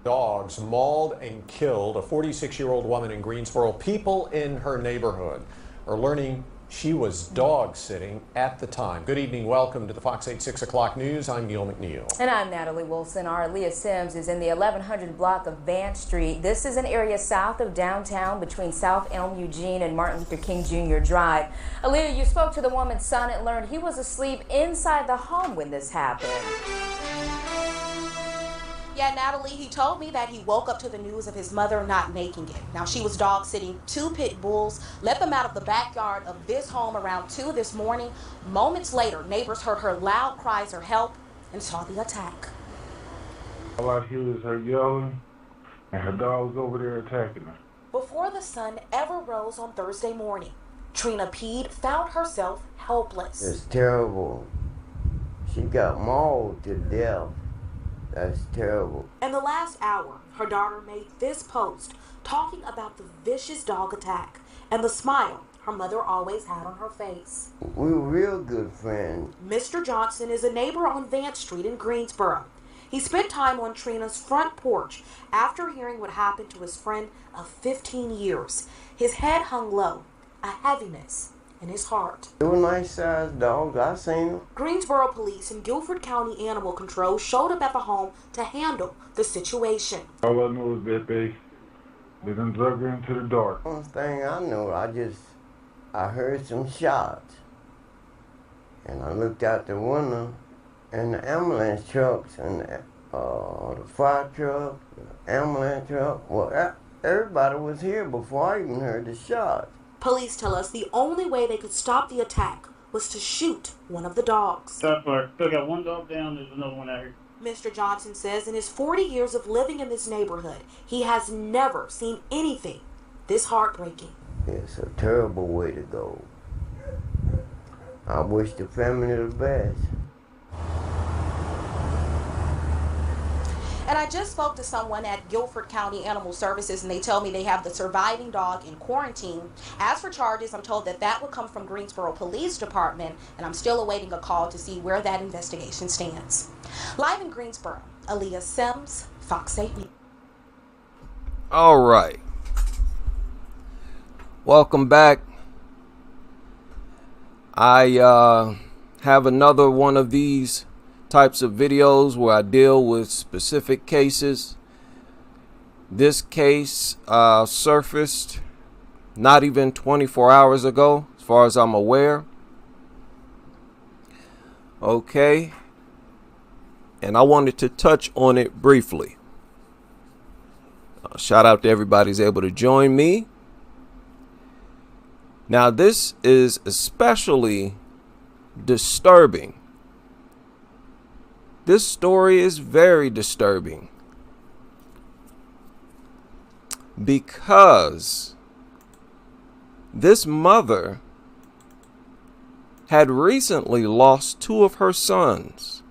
Dogs mauled and killed a 46-year-old woman in Greensboro. People in her neighborhood are learning she was dog sitting at the time. Good evening. Welcome to the Fox 8 6 o'clock news. I'm Neil McNeil. And I'm Natalie Wilson. Our Aaliyah Sims is in the 1100 block of Vance Street. This is an area south of downtown between South Elm Eugene and Martin Luther King Jr. Drive. Aaliyah, you spoke to the woman's son and learned he was asleep inside the home when this happened. Yeah, Natalie, he told me that he woke up to the news of his mother not making it. Now, she was dog sitting 2 pit bulls, let them out of the backyard of this home around 2 this morning. Moments later, neighbors heard her loud cries for help and saw the attack. All I hear is her yelling, and her dog's over there attacking her. Before the sun ever rose on Thursday morning, Trena Peed found herself helpless. It's terrible. She got mauled to death. That's terrible. In the last hour, her daughter made this post talking about the vicious dog attack and the smile her mother always had on her face. We were real good friends. Mr. Johnson is a neighbor on Vance Street in Greensboro. He spent time on Trena's front porch after hearing what happened to his friend of 15 years. His head hung low, a heaviness in his heart. They were nice-sized dogs. I seen them. Greensboro police and Guilford County Animal Control showed up at the home to handle the situation. All I know is that they done drug her into the dark. One thing I know, I heard some shots. And I looked out the window, and the ambulance trucks and the fire truck, the ambulance truck, well, everybody was here before I even heard the shots. Police tell us the only way they could stop the attack was to shoot one of the dogs. Still got one dog down, there's another one out here. Mr. Johnson says in his 40 years of living in this neighborhood, he has never seen anything this heartbreaking. It's a terrible way to go. I wish the family the best. And I just spoke to someone at Guilford County Animal Services, and they tell me they have the surviving dog in quarantine. As for charges, I'm told that would come from Greensboro Police Department, and I'm still awaiting a call to see where that investigation stands. Live in Greensboro, Aaliyah Sims, Fox 8 News. All right. Welcome back. I have another one of these types of videos where I deal with specific cases. This case surfaced not even 24 hours ago, as far as I'm aware. Okay. And I wanted to touch on it briefly. Shout out to everybody who's able to join me. Now, this is especially disturbing. This story is very disturbing because this mother had recently lost 2 of her sons.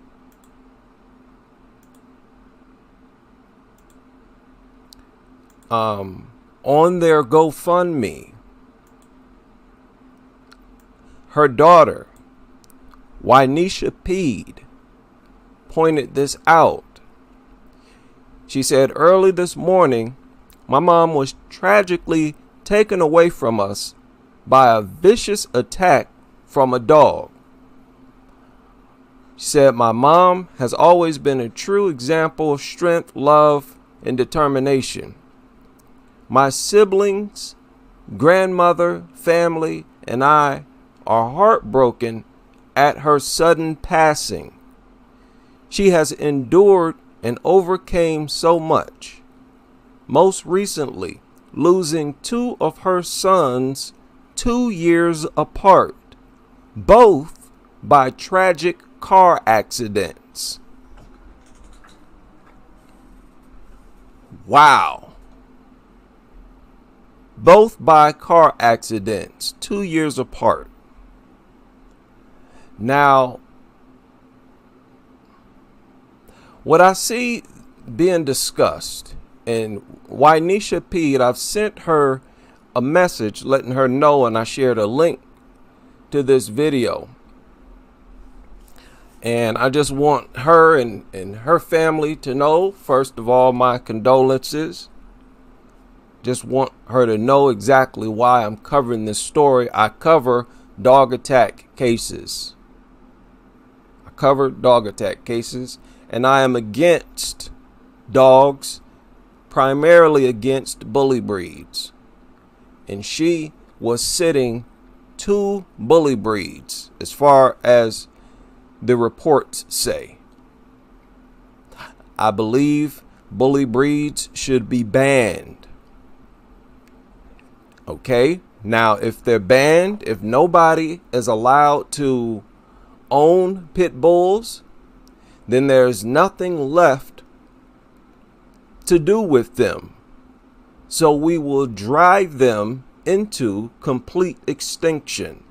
On their GoFundMe, her daughter, Wynisha Peed, pointed this out. She said, early this morning, my mom was tragically taken away from us by a vicious attack from a dog. She said, my mom has always been a true example of strength, love, and determination. My siblings, grandmother, family, and I are heartbroken at her sudden passing. She has endured and overcame so much, most recently losing 2 of her sons 2 years apart, both by tragic car accidents. Wow. Both by car accidents, 2 years apart. Now, what I see being discussed, and Wynisha Peed, I've sent her a message letting her know, and I shared a link to this video. And I just want her and her family to know, first of all, my condolences. Just want her to know exactly why I'm covering this story. I cover dog attack cases. And I am against dogs, primarily against bully breeds. And she was sitting 2 bully breeds, as far as the reports say. I believe bully breeds should be banned. Okay, now if they're banned, if nobody is allowed to own pit bulls, then there's nothing left to do with them. So we will drive them into complete extinction.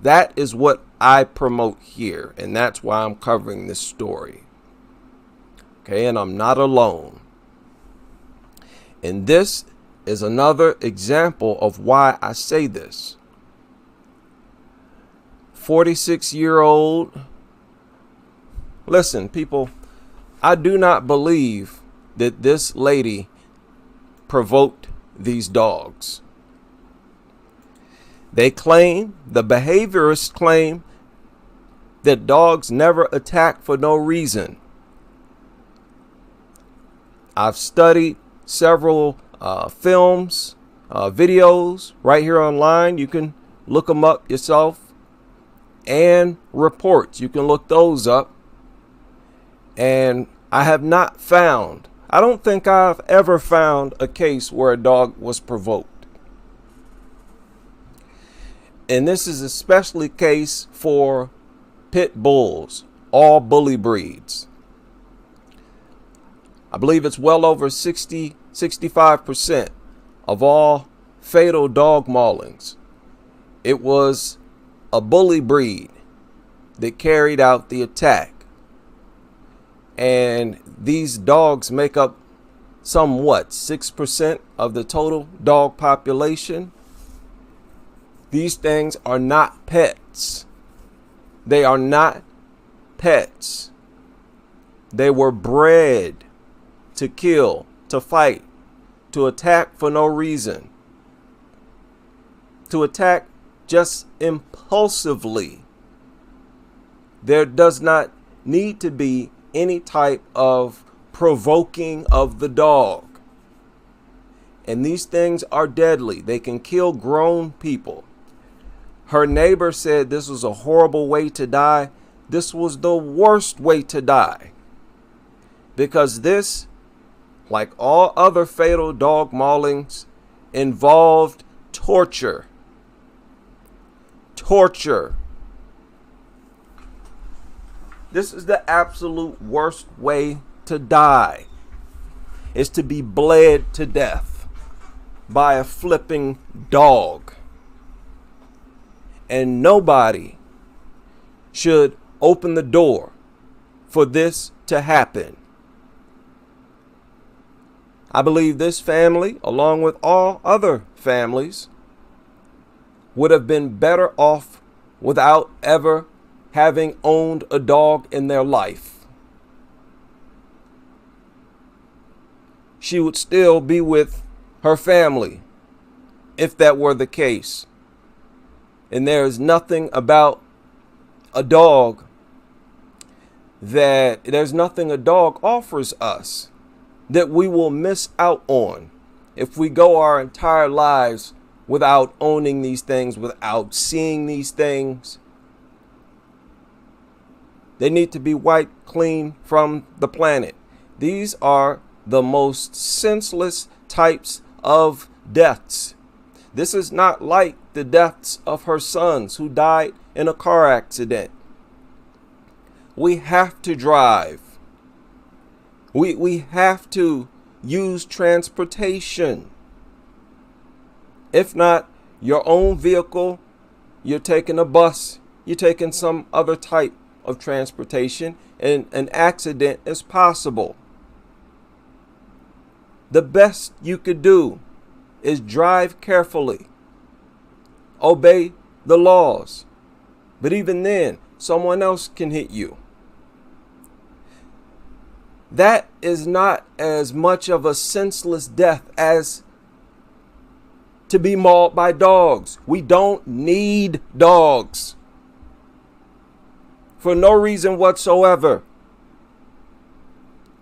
That is what I promote here, and that's why I'm covering this story. Okay, and I'm not alone. And this is another example of why I say this. 46-year-old. Listen, people, I do not believe that this lady provoked these dogs. They claim, the behaviorists claim, that dogs never attack for no reason. I've studied several films, videos right here online. You can look them up yourself. And reports. You can look those up. And I have not found, I don't think I've ever found a case where a dog was provoked. And this is especially the case for pit bulls, all bully breeds. I believe it's well over 65% of all fatal dog maulings. It was a bully breed that carried out the attack. And these dogs make up somewhat 6% of the total dog population. These things are not pets. They are not pets. They were bred to kill, to fight, to attack for no reason, to attack just impulsively. There does not need to be any type of provoking of the dog. And these things are deadly. They can kill grown people. Her neighbor said this was a horrible way to die. This was the worst way to die. Because this, like all other fatal dog maulings, involved torture. Torture. This is the absolute worst way to die, is to be bled to death by a flipping dog. And nobody should open the door for this to happen. I believe this family, along with all other families, would have been better off without ever having owned a dog in their life. She would still be with her family if that were the case. And there is nothing about a dog there's nothing a dog offers us that we will miss out on if we go our entire lives without owning these things, without seeing these things. They need to be wiped clean from the planet. These are the most senseless types of deaths. This is not like the deaths of her sons who died in a car accident. We have to drive. We have to use transportation. If not your own vehicle, you're taking a bus, you're taking some other type of transportation, and an accident is possible. The best you could do is drive carefully, obey the laws. But even then, someone else can hit you. that is not as much of a senseless death as to be mauled by dogs. We don't need dogs for no reason whatsoever.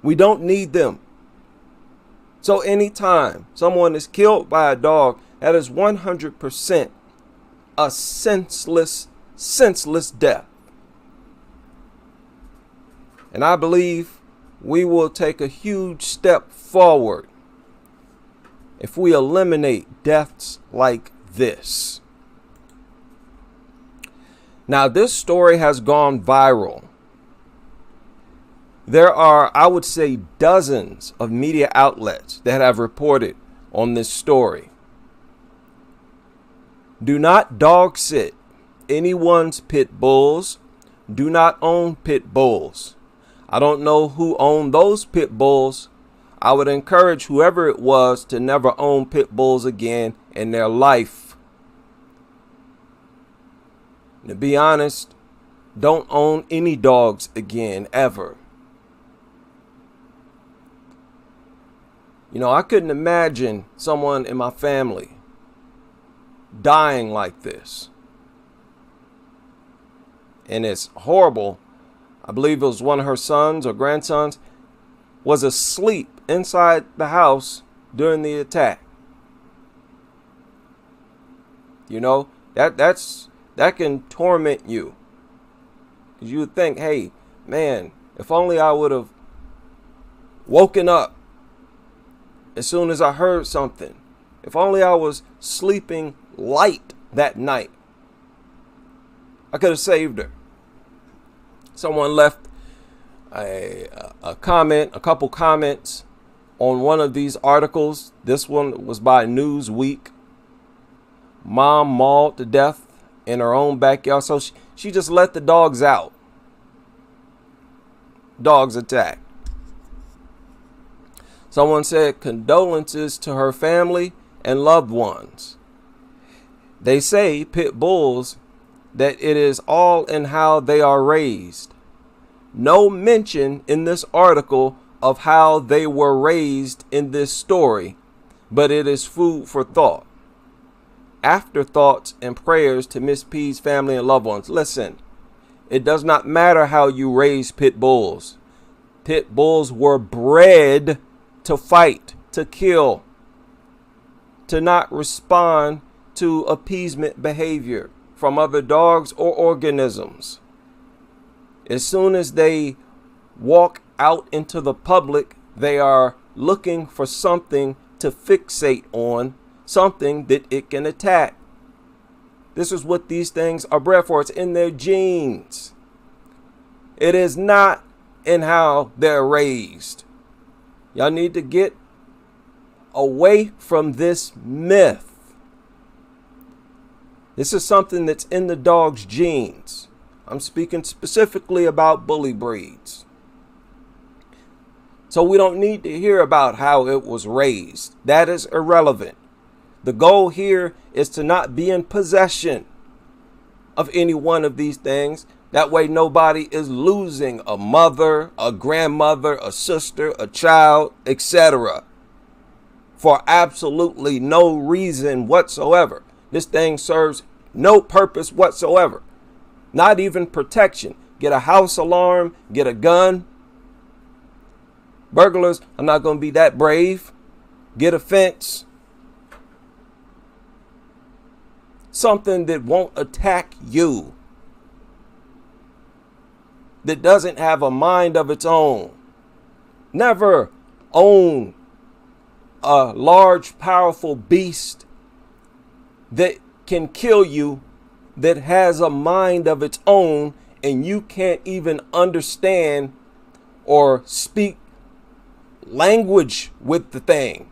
We don't need them. So anytime someone is killed by a dog, that is 100% a senseless death. And I believe we will take a huge step forward if we eliminate deaths like this. Now, this story has gone viral. There are, I would say, dozens of media outlets that have reported on this story. Do not dog sit anyone's pit bulls. Do not own pit bulls. I don't know who owned those pit bulls. I would encourage whoever it was to never own pit bulls again in their life. To be honest, don't own any dogs again, ever. You know, I couldn't imagine someone in my family dying like this. And it's horrible. I believe it was one of her sons or grandsons was asleep inside the house during the attack. You know, that can torment you. Because you would think, hey, man, if only I would have woken up as soon as I heard something. If only I was sleeping light that night, I could have saved her. Someone left a comment, a couple comments on one of these articles. This one was by Newsweek. Mom mauled to death in her own backyard. So she just let the dogs out. Dogs attacked. Someone said condolences to her family and loved ones. They say, pit bulls, that it is all in how they are raised. No mention in this article of how they were raised in this story, but it is food for thought. Afterthoughts and prayers to Miss P's family and loved ones. Listen, it does not matter how you raise pit bulls. Pit bulls were bred to fight, to kill, to not respond to appeasement behavior from other dogs or organisms. As soon as they walk out into the public, they are looking for something to fixate on, something that it can attack. This is what these things are bred for. It's in their genes. It is not in how they're raised. Y'all need to get away from this myth. This is something that's in the dog's genes. I'm speaking specifically about bully breeds. So we don't need to hear about how it was raised. That is irrelevant. The goal here is to not be in possession of any one of these things. That way nobody is losing a mother, a grandmother, a sister, a child, etc. for absolutely no reason whatsoever. This thing serves no purpose whatsoever. Not even protection. Get a house alarm, get a gun. Burglars are not going to be that brave. Get a fence. Something that won't attack you. That doesn't have a mind of its own. Never own a large, powerful beast that can kill you, that has a mind of its own, and you can't even understand or speak language with the thing.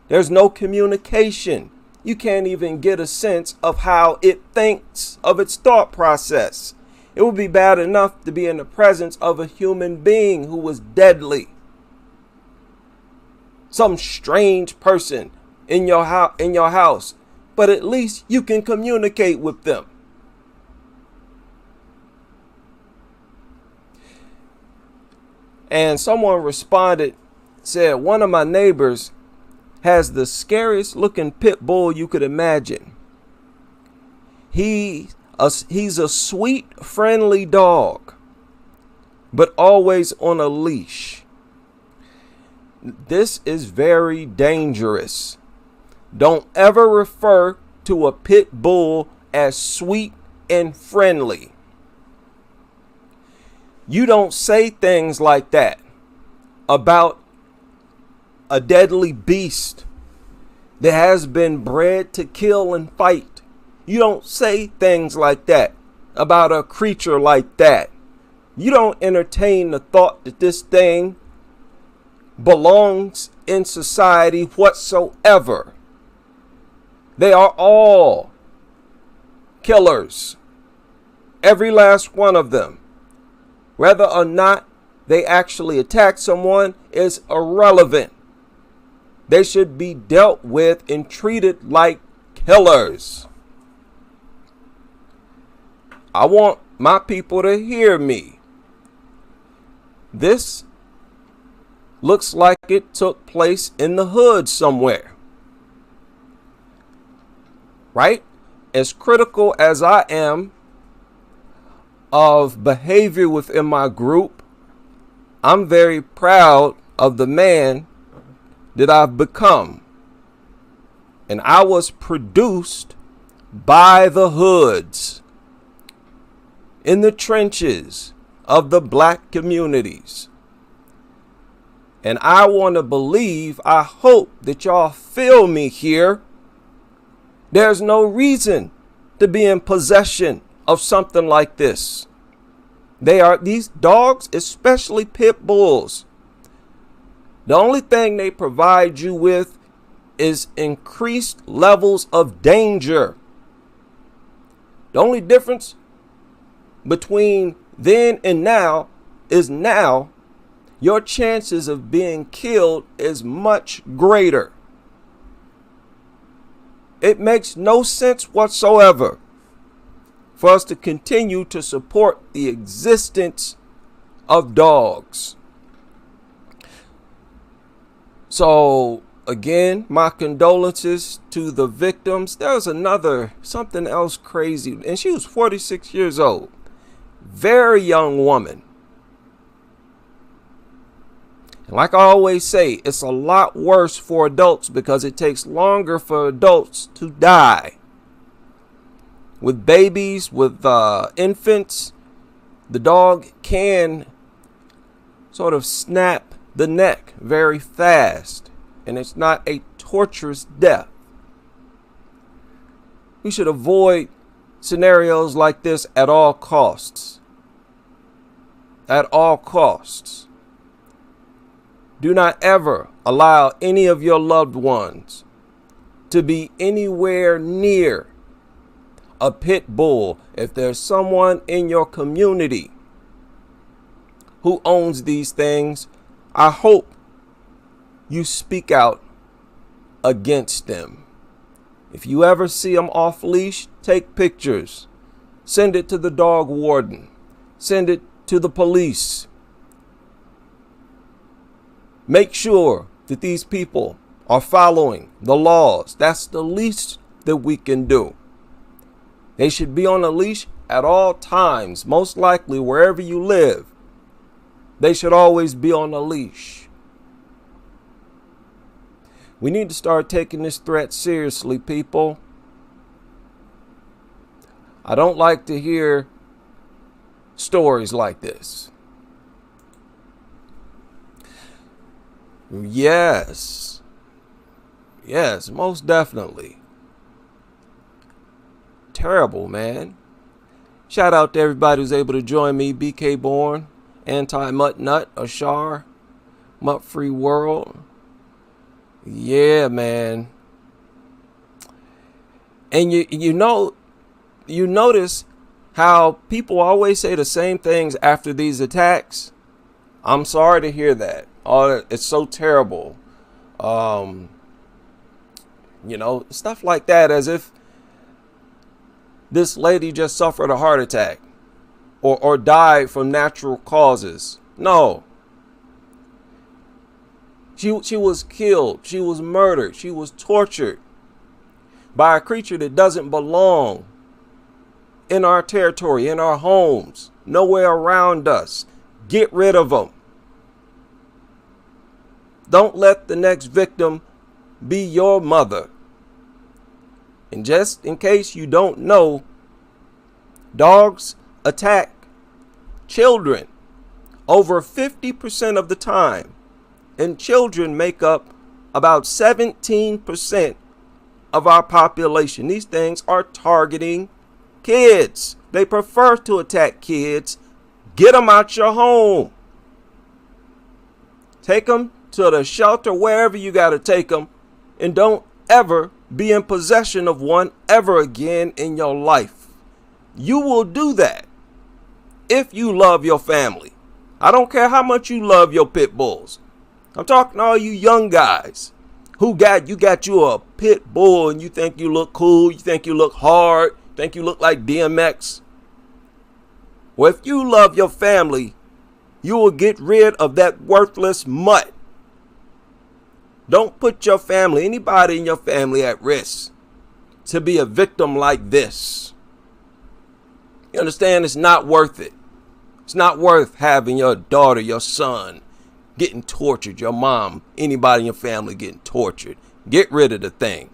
There's no communication. You can't even get a sense of how it thinks, of its thought process. It would be bad enough to be in the presence of a human being who was deadly. Some strange person in your house, but at least you can communicate with them. And someone responded, said, one of my neighbors has the scariest looking pit bull you could imagine. He's a sweet, friendly dog, but always on a leash. This is very dangerous. Don't ever refer to a pit bull as sweet and friendly. You don't say things like that about a deadly beast that has been bred to kill and fight. You don't say things like that about a creature like that. You don't entertain the thought that this thing belongs in society whatsoever. They are all killers. Every last one of them. Whether or not they actually attack someone is irrelevant. They should be dealt with and treated like killers. I want my people to hear me. This looks like it took place in the hood somewhere. Right? As critical as I am of behavior within my group, I'm very proud of the man that I've become. And I was produced by the hoods, in the trenches of the black communities. And I want to believe, I hope that y'all feel me here. There's no reason to be in possession of something like this. These dogs, especially pit bulls, the only thing they provide you with is increased levels of danger. The only difference between then and now is now your chances of being killed is much greater. It makes no sense whatsoever for us to continue to support the existence of dogs. So again, my condolences to the victims. There was something else crazy, and she was 46 years old. Very young woman. And like I always say, it's a lot worse for adults because it takes longer for adults to die. With babies, with infants, the dog can sort of snap the neck very fast, and it's not a torturous death. We should avoid scenarios like this at all costs. At all costs. Do not ever allow any of your loved ones to be anywhere near a pit bull. If there's someone in your community who owns these things, I hope you speak out against them. If you ever see them off leash, take pictures. Send it to the dog warden. Send it to the police. Make sure that these people are following the laws. That's the least that we can do. They should be on a leash at all times. Most likely, wherever you live, they should always be on a leash. We need to start taking this threat seriously, people. I don't like to hear stories like this. Yes, most definitely. Terrible, man. Shout out to everybody who's able to join me. BK Born, Anti-Mutt Nut, Ashar, Mutt Free World. Yeah, man. And you notice how people always say the same things after these attacks. I'm sorry to hear that. Oh, it's so terrible. Stuff like that, as if this lady just suffered a heart attack or died from natural causes. No, She was killed. She was murdered. She was tortured by a creature that doesn't belong in our territory, in our homes, nowhere around us. Get rid of them. Don't let the next victim be your mother. And just in case you don't know, dogs attack children over 50% of the time. And children make up about 17% of our population. These things are targeting kids. They prefer to attack kids. Get them out your home. Take them to the shelter, wherever you got to take them. And don't ever be in possession of one ever again in your life. You will do that if you love your family. I don't care how much you love your pit bulls. I'm talking to all you young guys who got you a pit bull and you think you look cool, you think you look hard, think you look like DMX. Well, if you love your family, you will get rid of that worthless mutt. Don't put your family, anybody in your family, at risk to be a victim like this. You understand? It's not worth it. It's not worth having your daughter, your son getting tortured, your mom, anybody in your family getting tortured. Get rid of the thing.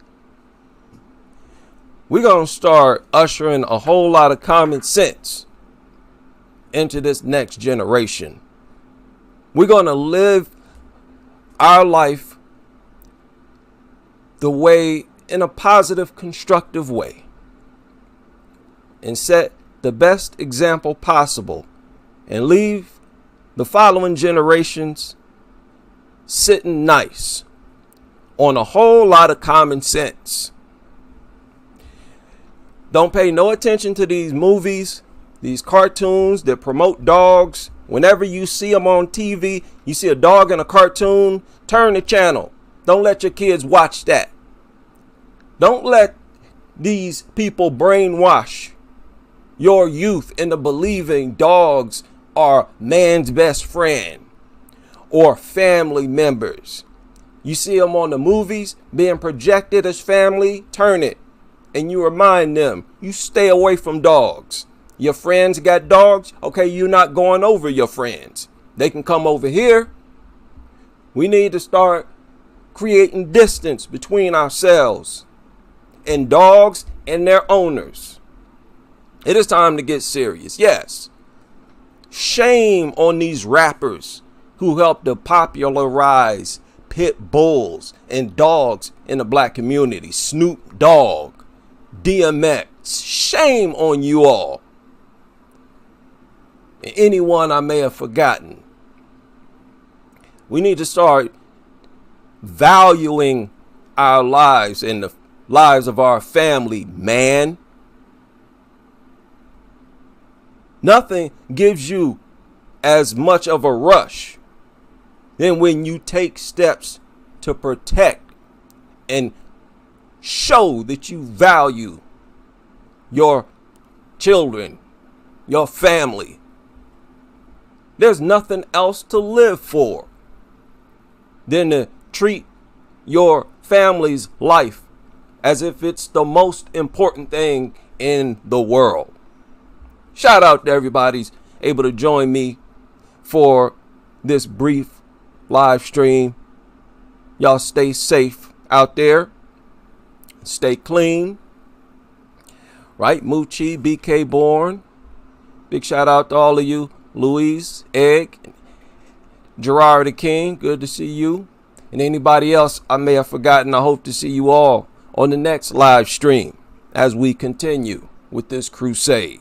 We're going to start ushering a whole lot of common sense into this next generation. We're going to live our life the way, in a positive, constructive way, and set the best example possible and leave the following generations sitting nice on a whole lot of common sense. Don't pay no attention to these movies, these cartoons that promote dogs. Whenever you see them on TV, you see a dog in a cartoon, turn the channel. Don't let your kids watch that. Don't let these people brainwash your youth into believing dogs are man's best friend or family members. You see them on the movies being projected as family, turn it and you remind them, you stay away from dogs. Your friends got dogs? Okay, you're not going over your friends. They can come over here. We need to start creating distance between ourselves and dogs and their owners. It is time to get serious. Yes. Shame on these rappers who helped to popularize pit bulls and dogs in the black community. Snoop Dogg, DMX. Shame on you all. And anyone I may have forgotten. We need to start valuing our lives and the lives of our family, man. Nothing gives you as much of a rush than when you take steps to protect and show that you value your children, your family. There's nothing else to live for than to treat your family's life as if it's the most important thing in the world. Shout out to everybody's able to join me for this brief live stream. Y'all stay safe out there. Stay clean. Right? Moochie, BK Born. Big shout out to all of you. Louise, Egg, Gerard the King. Good to see you. And anybody else I may have forgotten. I hope to see you all on the next live stream as we continue with this crusade.